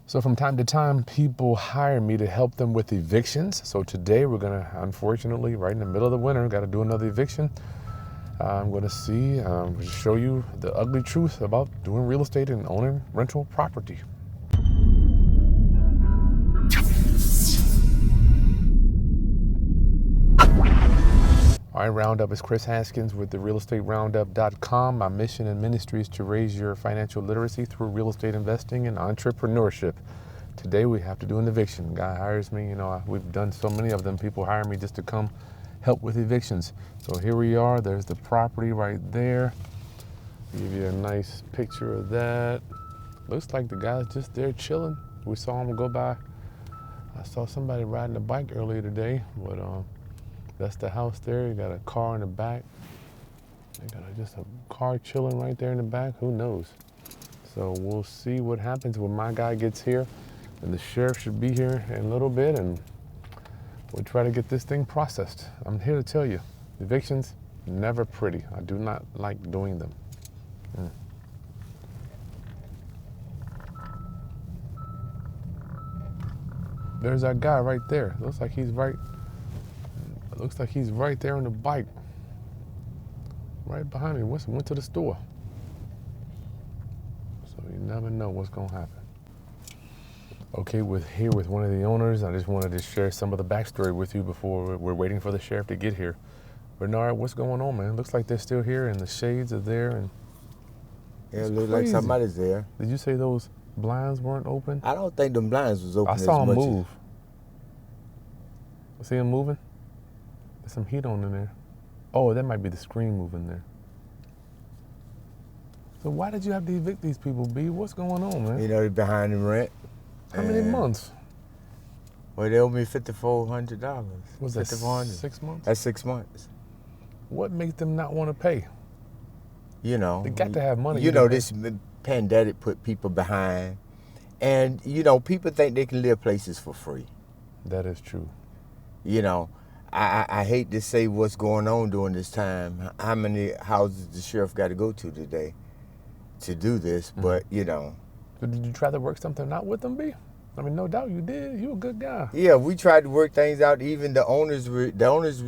So from time to time, people hire me to help them with evictions. So today we're gonna, unfortunately, right in the middle of the winter, gotta do another eviction. I'm gonna show you the ugly truth about doing real estate and owning rental property. All right, Roundup is Kris Haskins with the realestateroundup.com. My mission and ministry is to raise your financial literacy through real estate investing and entrepreneurship. Today we have to do an eviction. Guy hires me, we've done so many of them. People hire me just to come help with evictions. So here we are, there's the property right there. I'll give you a nice picture of that. Looks like the guy's just there chilling. We saw him go by. I saw somebody riding a bike earlier today, but that's the house there. You got a car in the back. You got just a car chilling right there in the back. Who knows? So we'll see what happens when my guy gets here. And the sheriff should be here in a little bit, and we'll try to get this thing processed. I'm here to tell you, evictions, never pretty. I do not like doing them. There's that guy right there. Looks like he's right there on the bike. Right behind me. Went to the store. So you never know what's gonna happen. Okay, here with one of the owners. I just wanted to share some of the backstory with you before we're waiting for the sheriff to get here. Bernard, what's going on, man? Looks like they're still here and the shades are there. And yeah, it looks like somebody's there. Did you say those blinds weren't open? I don't think them blinds was open. I saw them move. See them moving? There's some heat on in there. Oh, that might be the screen moving there. So why did you have to evict these people, B? What's going on, man? They're behind in rent. How many months? Well, they owe me $5,400. Was that 6 months? That's 6 months. What makes them not want to pay? They got to have money. This pandemic put people behind. And, people think they can live places for free. That is true. I hate to say what's going on during this time, how many houses the sheriff got to go to today to do this, but, So did you try to work something out with them, B? I mean, no doubt you did. You a good guy. Yeah, we tried to work things out. Even the owners were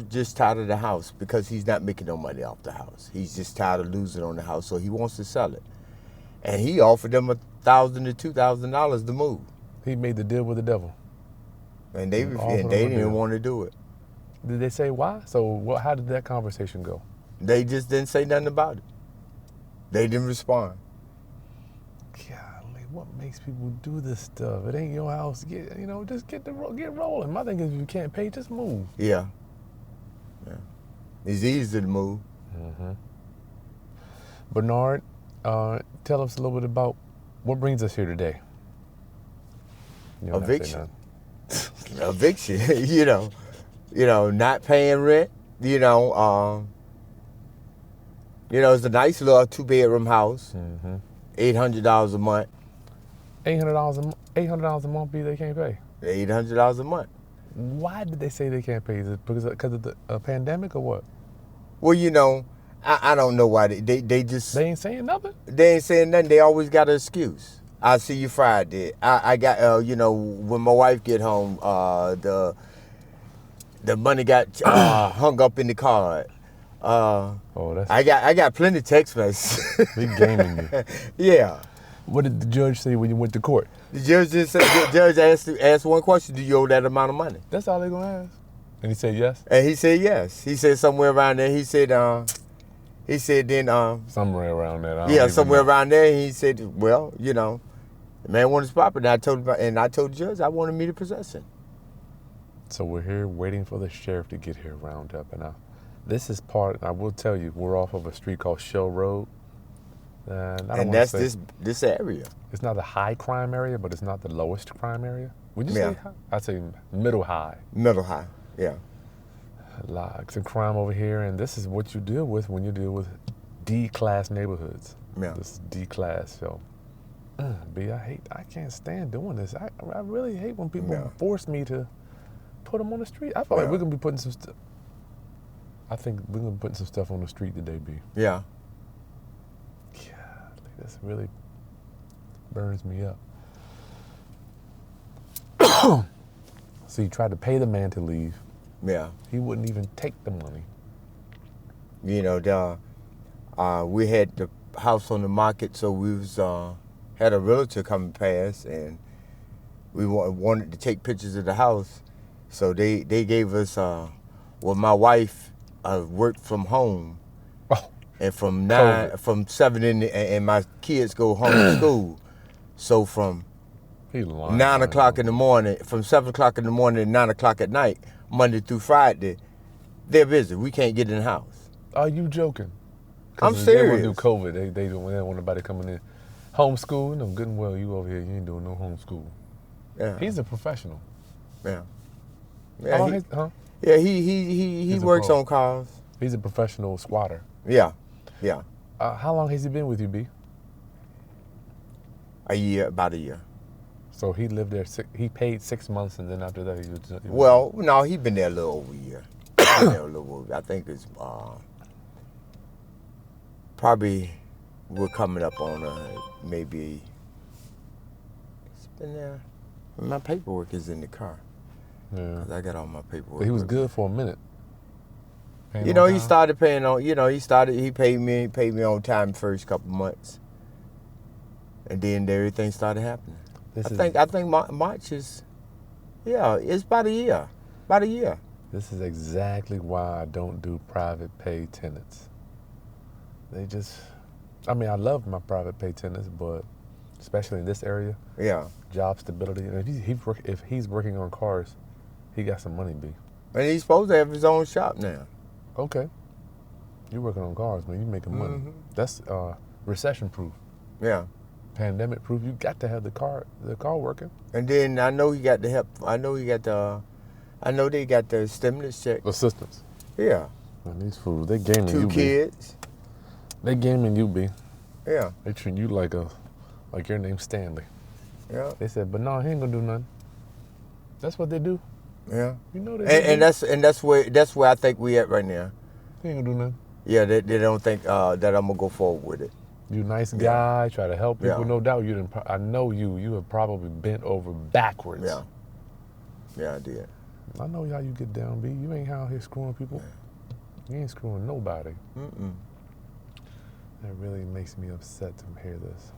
just tired of the house because he's not making no money off the house. He's just tired of losing on the house, so he wants to sell it. And he offered them $1,000 to $2,000 to move. He made the deal with the devil. And they didn't want to do it. Did they say why? So how did that conversation go? They just didn't say nothing about it. They didn't respond. Golly, what makes people do this stuff? It ain't your house. Just get rolling. My thing is, if you can't pay, just move. Yeah. It's easy to move. Mm-hmm. Bernard, tell us a little bit about what brings us here today. Eviction. Eviction. Not paying rent. It's a nice little 2-bedroom house. Mm-hmm. $800 a month. $800 a month, they can't pay. $800 a month. Why did they say they can't pay? Is it because of the pandemic or what? Well, I don't know why they just. They ain't saying nothing. They ain't saying nothing. They always got an excuse. I'll see you Friday. I got when my wife get home, the money got hung up in the card. I got plenty of text messages. They gaming you. Yeah. What did the judge say when you went to court? The judge just said, asked one question: do you owe that amount of money? That's all they're gonna ask. And he said yes. And he said yes. He said somewhere around there. He said then somewhere around there. Yeah, somewhere around there. He said, well, the man wanted his property. I told the judge I wanted me to possess it. So we're here waiting for the sheriff to get here, Roundup. And this is I will tell you, we're off of a street called Shell Road. And that's this area. It's not a high crime area, but it's not the lowest crime area. Would you say high? I'd say middle high. Middle high, yeah. Lots of crime over here, and this is what you deal with when you deal with D-class neighborhoods. Yeah. This is D-class, so. B, I can't stand doing this. I really hate when people force me to put them on the street. I feel like we're going to be putting some stuff. I think we're going to be putting some stuff on the street today, B. Yeah. Yeah, this really burns me up. So you tried to pay the man to leave. Yeah. He wouldn't even take the money. You know, we had the house on the market, so we was had a realtor come past, and we wanted to take pictures of the house. So they gave us, well, my wife worked from home, and from from 7 and my kids go home to school. So from 9 o'clock in the morning, from 7 o'clock in the morning to 9 o'clock at night, Monday through Friday, they're busy. We can't get in the house. Are you joking? I'm serious. They want to do COVID. They don't want nobody coming in. Homeschool? No, good and well. You over here, you ain't doing no homeschool. Yeah. He's a professional. Yeah. Yeah, he works on cars. He's a professional squatter. Yeah. Yeah. How long has he been with you, B? A year, about a year. So he lived there. He paid 6 months, and then after that, he was. Well, no, he's been there a little over a year. I think it's probably we're coming up on maybe. It's been there. My paperwork is in the car. Yeah. I got all my paperwork. But he was good for a minute. You know, he started paying on. You know, he paid me on time the first couple months, and then everything started happening. I think March is, yeah, it's about a year. About a year. This is exactly why I don't do private pay tenants. They just, I mean, I love my private pay tenants, but especially in this area, yeah, job stability. And if he's working on cars, he got some money, B. And he's supposed to have his own shop now. Okay. You're working on cars, man. You're making money. Mm-hmm. That's recession proof. Yeah. Pandemic proof. You got to have the car working. And then I know he got the help. I know they got the stimulus check. Assistance. Yeah. Man, these fools, they gaming you, 2 kids. B. They gaming you, B. Yeah. They treat you like your name's Stanley. Yeah. They said, but no, he ain't gonna do nothing. That's what they do. Yeah. You know they and that's where I think we at right now. He ain't gonna do nothing. Yeah, they don't think that I'm gonna go forward with it. You nice guy, try to help people. Yeah. No doubt you didn't. I know you have probably bent over backwards. Yeah. Yeah, I did. I know how you get down, B. You ain't out here screwing people. You ain't screwing nobody. Mm-mm. That really makes me upset to hear this.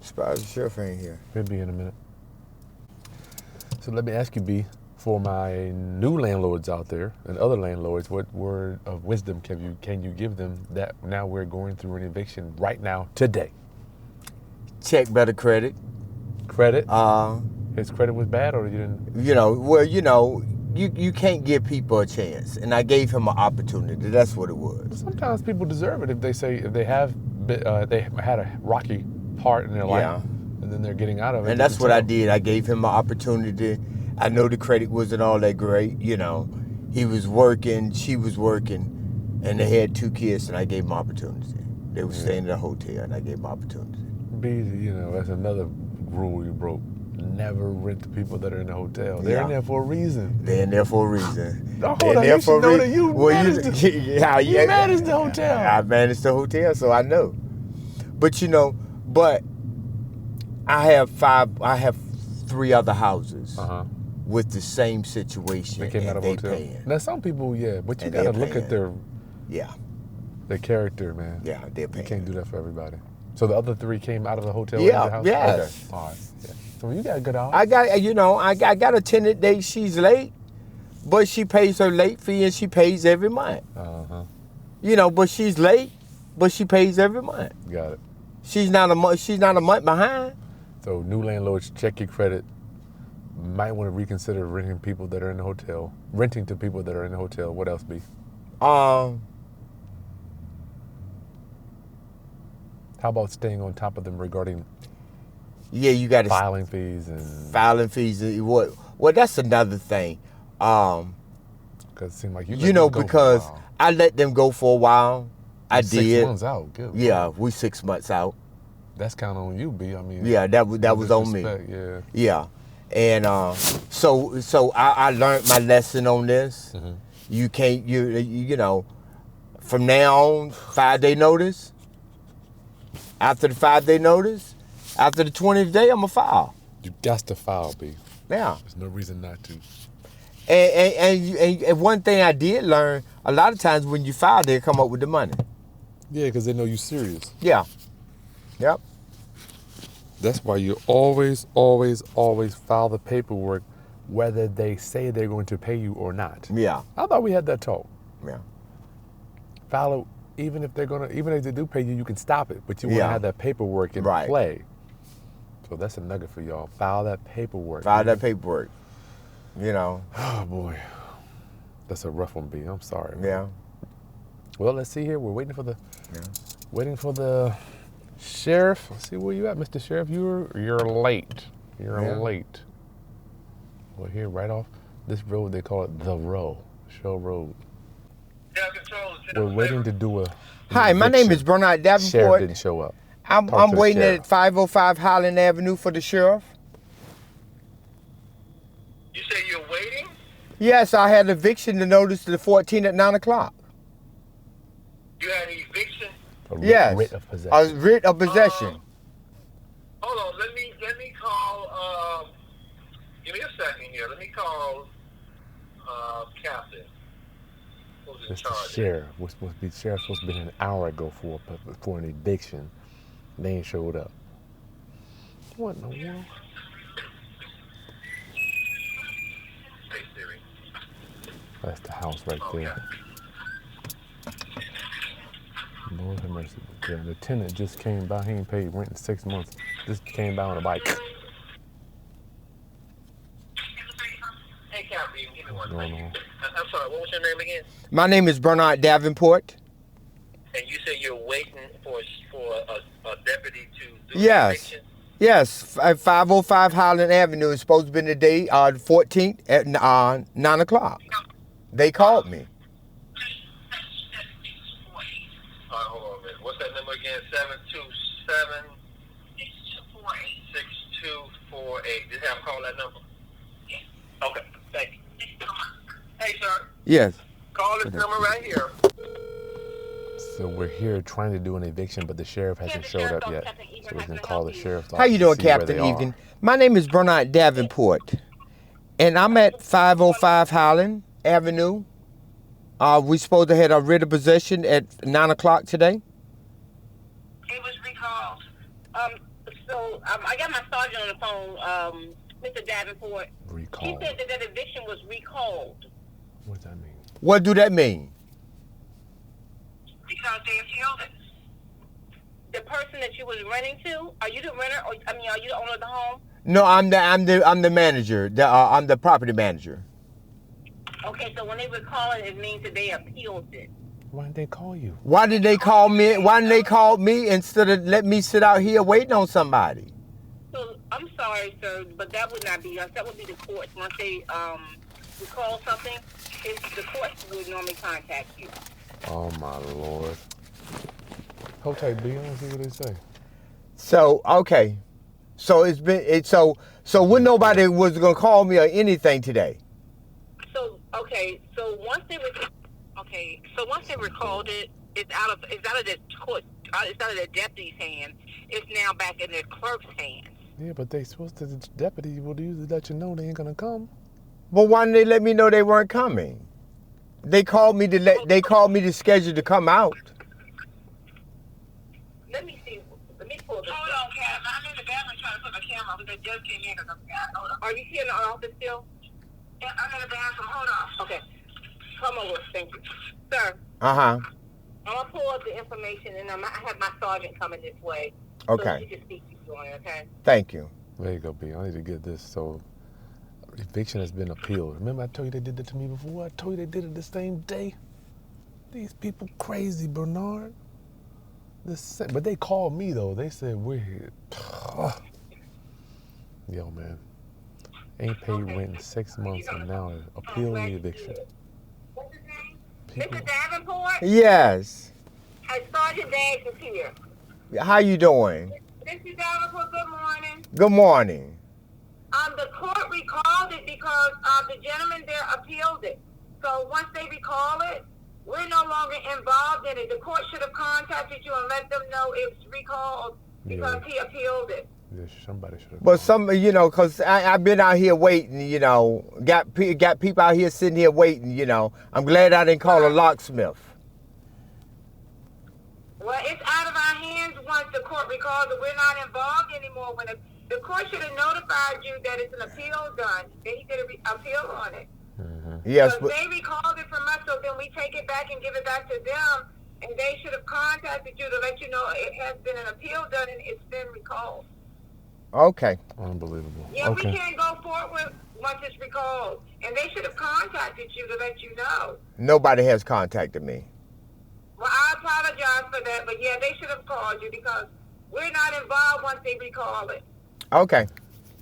Surprised the sheriff ain't here. He'll be in a minute. So let me ask you, B, for my new landlords out there and other landlords, what word of wisdom can you give them that now we're going through an eviction right now, today? Check better credit. Credit? His credit was bad, or you didn't? You can't give people a chance, and I gave him an opportunity. That's what it was. Sometimes people deserve it if they had a rocky part in their life, and then they're getting out of it. And that's what I did. I gave him an opportunity. I know the credit wasn't all that great. You know, he was working, she was working, and they had 2 kids, and I gave them opportunity. They were staying at a hotel, and I gave them opportunity. B, that's another rule you broke. Never rent to people that are in the hotel. They're in there for a reason. They're in there for a reason. Oh, hold on, you should know that you managed you managed the hotel. I managed the hotel, so I know. But I have 3 other houses with the same situation. They came out of hotel. Paying. Now some people, but you gotta look at their character, man. Yeah, they're paying. You can't do that for everybody. So the other 3 came out of the hotel. Yeah, in the house? yes. Okay. All right. Yeah. So you got a good house. I got a tenant that she's late, but she pays her late fee and she pays every month. But she's late, but she pays every month. Got it. She's not a month behind. So new landlords, check your credit. Might want to reconsider renting to people that are in the hotel. What else, B? How about staying on top of them regarding you got filing fees and well, that's another thing. Because it seemed like because I let them go for a while. I did. 6 months out. Good. Yeah, we 6 months out. That's kind of on you, B. I mean. Yeah, that was on me. Yeah. Yeah, and so I learned my lesson on this. Mm-hmm. You can't from now on 5-day notice. After the 5-day notice, after the 20th day, I'm gonna file. You got to file, B. Yeah. There's no reason not to. And one thing I did learn, a lot of times when you file, they come up with the money. Yeah, because they know you're serious. Yeah. Yep. That's why you always, always, always file the paperwork, whether they say they're going to pay you or not. Yeah. I thought we had that talk. Yeah. File it, even if they do pay you, you can stop it, but you want to have that paperwork in play. So that's a nugget for y'all. File that paperwork. File that paperwork. You know. Oh boy, that's a rough one, B. I'm sorry. Man. Yeah. Well, let's see here. We're waiting for the sheriff. Let's see where you at, Mr. Sheriff. You're late. You're late. Well, here, right off this road, they call it the row, Shell Road. We're waiting to do a. Hi, my name is Bernard Davenport. Sheriff didn't show up. I'm waiting at 505 Highland Avenue for the sheriff. You say you're waiting? Yes, I had eviction to notice the 14th at 9 o'clock. You had an eviction? Yes. Writ of possession. A writ of possession. Hold on, let me call, give me a second here. Let me call, Captain. Who's in It's charge? the sheriff. Sheriff's supposed to be an hour ago for an eviction. They ain't showed up. What in the world? Hey, Siri. That's the house right there. Lord have mercy. Yeah, the tenant just came by. He ain't paid rent in 6 months. Just came by on a bike. Hey, Captain, give me one Going second. on? I'm sorry, what was your name again? My name is Bernard Davenport. And you say you're waiting for a deputy to do Yes. the eviction? Yes, at 505 Highland Avenue is supposed to be the day, the 14th at 9 o'clock. They called me. All right, hold on a minute. What's that number again? 727 6248. Just have them call that number? Yes. Okay, thank you. Hey, sir. Yes. Call this number right here. So we're here trying to do an eviction, but the sheriff hasn't showed up yet. So we're gonna call the sheriff's office. How you doing, to see where Captain they are. Egan? My name is Bernard Davenport, and I'm at 505 Highland Avenue. We supposed to have a writ of possession at 9 o'clock today. It was recalled. I got my sergeant on the phone, Mr. Davenport. Recalled. He said that eviction was recalled. What does that mean? What do that mean? Because they appealed it. The person that you was renting to, are you the renter, or are you the owner of the home? No, I'm the manager. I'm the property manager. Okay, so when they recall it, it means that they appealed it. Why didn't they call you? Why did they call me? Why didn't they call me instead of let me sit out here waiting on somebody? So I'm sorry, sir, but that would not be us. That would be the courts. Once they recall something, the courts would normally contact you. Oh my Lord. Hold tight, B. I want to see what they say. So okay, so so when nobody was gonna call me or anything today. So once they recalled it, it's out of the court. It's out of the deputy's hands. It's now back in the clerk's hands. Yeah, but they supposed to. The deputy would usually let you know they ain't gonna come. Well, why didn't they let me know they weren't coming? They called me to schedule to come out. Let me see. Let me pull this. Hold on, Kat. I'm in the bathroom trying to put my camera on because they just came in. Are you here in the office still? Yeah, I'm in the bathroom. Hold on. Okay. Come over. Thank you. Sir. Uh-huh. I'm going to pull up the information, and I have my sergeant coming this way. Okay. So you can speak to you on it, okay? Thank you. There you go, B. I need to get this. So, eviction has been appealed. Remember I told you they did that to me before? I told you they did it the same day. These people crazy, Bernard. But they called me, though. They said, we're here. Yo, man. Ain't paid rent in 6 months, and now appeal the eviction. What's his name? Mr. Davenport? Yes. Hey, Sergeant Dash is here. How you doing? Mr. Davenport, good morning. Good morning. The court recalled it because the gentleman there appealed it. So once they recall it, we're no longer involved in it. The court should have contacted you and let them know it's recalled because he appealed it. Yeah, somebody should have. But cause I've been out here waiting, got people out here sitting here waiting, I'm glad I didn't call a locksmith. Well, it's out of our hands once the court recalls that we're not involved anymore. When the court should have notified you that it's an appeal done, then he did an appeal on it. Yes, so but they recalled it from us, so then we take it back and give it back to them, and they should have contacted you to let you know it has been an appeal done and it's been recalled. okay. Unbelievable. Yeah, Okay. we can't go forward once it's recalled, and they should have contacted you to let you know. Nobody has contacted me. Well, I apologize for that, but yeah, they should have called you because we're not involved once they recall it. Okay.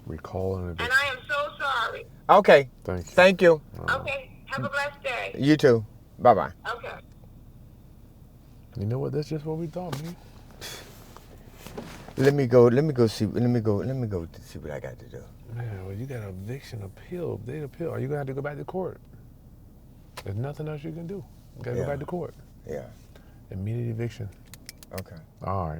Recall and And I am so sorry. Okay. Thank you. Thank you. Okay, have a blessed day. You too. Bye-bye. Okay. You know what? That's just what we thought, man. Let me go see what I got to do. Man, well, you got an eviction appeal. They appeal. Are you gonna have to go back to court? There's nothing else you can do. You gotta go back to court. Yeah. Immediate eviction. Okay. All right.